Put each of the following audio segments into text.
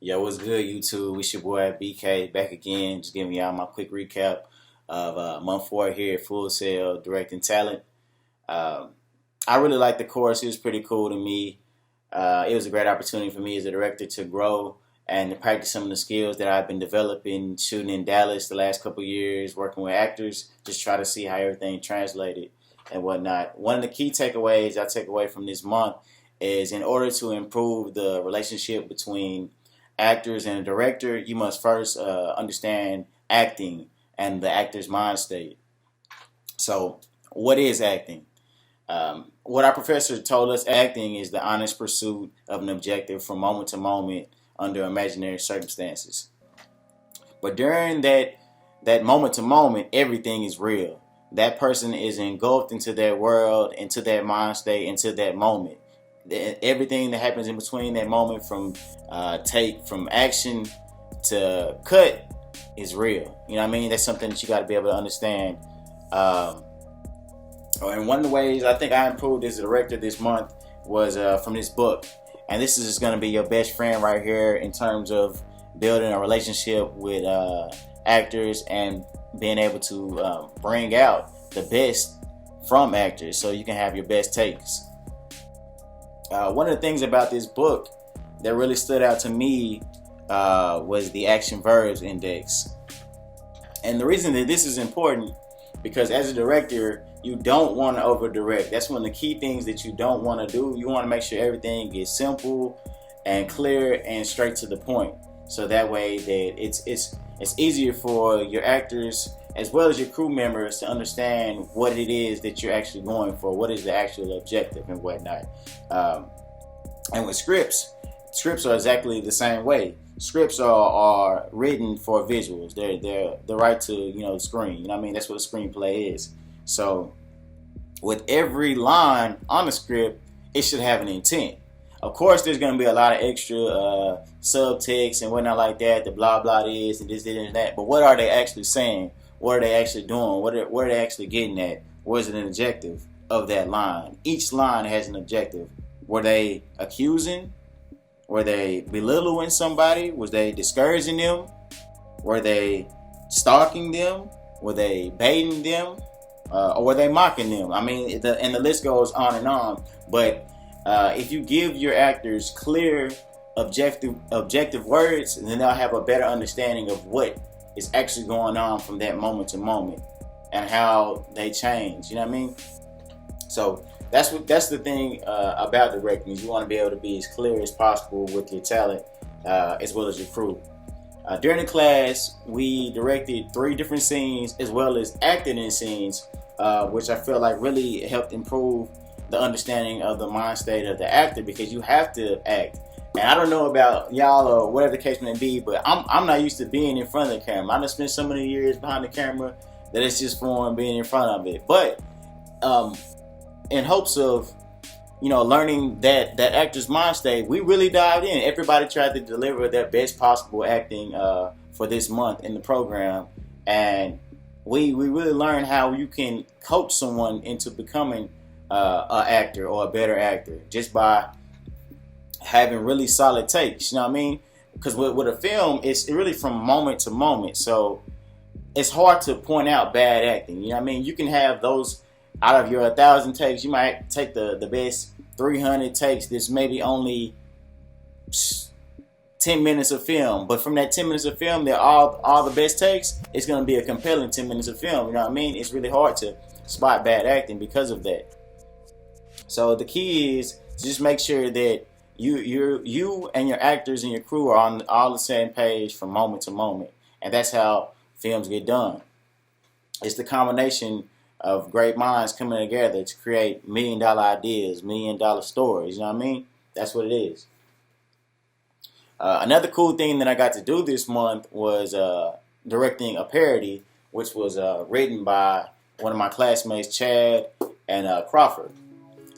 Yo, what's good, YouTube? It's your boy BK back again. Just giving y'all my quick recap of month 4 here at Full Sail Directing Talent. Um, I really liked the course. It was pretty cool to me. It was a great opportunity for me as a director to grow and to practice some of the skills that I've been developing shooting in Dallas the last couple years, working with actors, just try to see how everything translated and whatnot. One of the key takeaways I take away from this month is in order to improve the relationship between actors and a director, you must first understand acting and the actor's mind state. So, what is acting? What our professor told us, acting is the honest pursuit of an objective from moment to moment under imaginary circumstances. But during that moment to moment, everything is real. That person is engulfed into that world, into that mind state, into that moment. Everything that happens in between that moment, from from action to cut, is real. You know what I mean? That's something that you got to be able to understand. And one of the ways I think I improved as a director this month was from this book. And this is just going to be your best friend right here in terms of building a relationship with actors and being able to bring out the best from actors so you can have your best takes. One of the things about this book that really stood out to me was the action verbs index. And the reason that this is important, because as a director, you don't want to over direct. That's one of the key things that you don't want to do. You want to make sure everything is simple and clear and straight to the point. So that way that it's easier for your actors as well as your crew members to understand what it is that you're actually going for, what is the actual objective and whatnot. And with scripts are exactly the same way. Scripts are written for visuals. They're right to the screen. You know what I mean? That's what a screenplay is. So with every line on the script, it should have an intent. Of course, there's going to be a lot of extra subtext and whatnot like that, the blah blah this and this and that. But what are they actually saying? What are they actually doing? What are they actually getting at? What is an objective of that line? Each line has an objective. Were they accusing? Were they belittling somebody? Was they discouraging them? Were they stalking them? Were they baiting them? Or were they mocking them? I mean, the list goes on and on. But if you give your actors clear, objective words, then they'll have a better understanding of what is actually going on from that moment to moment and how they change. You know what I mean? So that's the thing about directing, is you want to be able to be as clear as possible with your talent as well as your crew. During the class, we directed 3 different scenes as well as acted in scenes, which I feel like really helped improve the understanding of the mind state of the actor, because you have to act. And I don't know about y'all or whatever the case may be, but I'm not used to being in front of the camera. I done spent so many years behind the camera that it's just fun being in front of it. But in hopes of learning that actor's mind state, we really dived in. Everybody tried to deliver their best possible acting for this month in the program, and we really learned how you can coach someone into becoming an actor or a better actor just by having really solid takes. You know what I mean? Because with a film, it's really from moment to moment, so it's hard to point out bad acting. You know what I mean? You can have those. Out of your 1,000 takes, you might take the best 300 takes. There's maybe only 10 minutes of film, but from that 10 minutes of film, they're all the best takes. It's going to be a compelling 10 minutes of film. You know what I mean? It's really hard to spot bad acting because of that. So the key is to just make sure that you and your actors and your crew are on all the same page from moment to moment, and that's how films get done. It's the combination of great minds coming together to create $1 million ideas, $1 million stories. You know what I mean? That's what it is. Another cool thing that I got to do this month was directing a parody, which was written by one of my classmates, Chad and Crawford.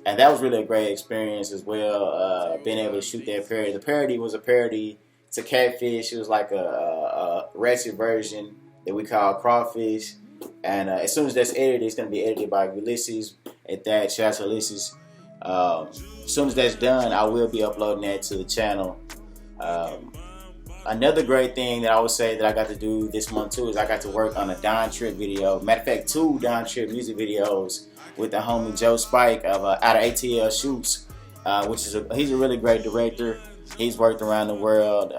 And that was really a great experience as well, being able to shoot that parody. The parody was a parody to Catfish. It was like a ratchet version that we call Crawfish. And as soon as that's edited, it's going to be edited by Ulysses at that. Shout out to Ulysses. As soon as that's done, I will be uploading that to the channel. Another great thing that I would say that I got to do this month too is I got to work on a Don Trip video. Matter of fact, 2 Don Trip music videos with the homie Joe Spike of out of ATL Shoots, which is he's a really great director. He's worked around the world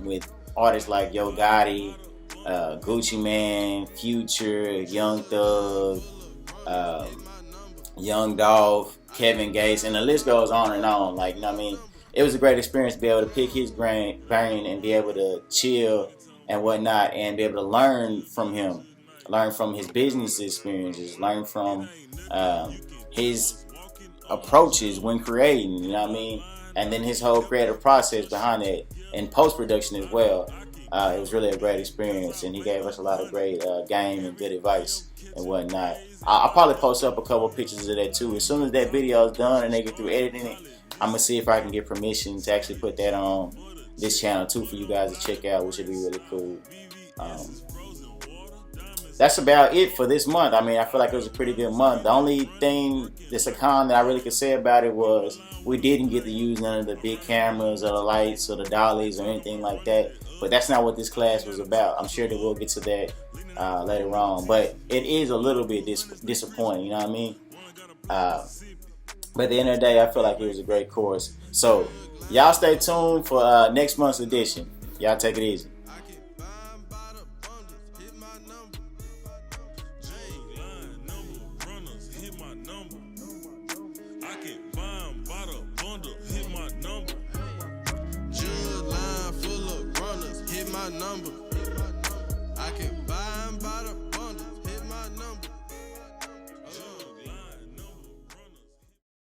with artists like Yo Gotti, Gucci Mane, Future, Young Thug, Young Dolph, Kevin Gates, and the list goes on and on. Like, you know what I mean? It was a great experience to be able to pick his brain and be able to chill and whatnot and be able to learn from him, learn from his business experiences, learn from his approaches when creating, you know what I mean? And then his whole creative process behind it and post-production as well. It was really a great experience, and he gave us a lot of great game and good advice and whatnot. I'll probably post up a couple pictures of that too. As soon as that video is done and they get through editing it, I'm going to see if I can get permission to actually put that on this channel too for you guys to check out, which would be really cool. That's about it for this month. I mean, I feel like it was a pretty good month. The only thing that's a con that I really could say about it was we didn't get to use none of the big cameras or the lights or the dollies or anything like that. But that's not what this class was about. I'm sure that we'll get to that later on. But it is a little bit disappointing, you know what I mean? But at the end of the day, I feel like it was a great course. So, y'all stay tuned for next month's edition. Y'all take it easy. Number.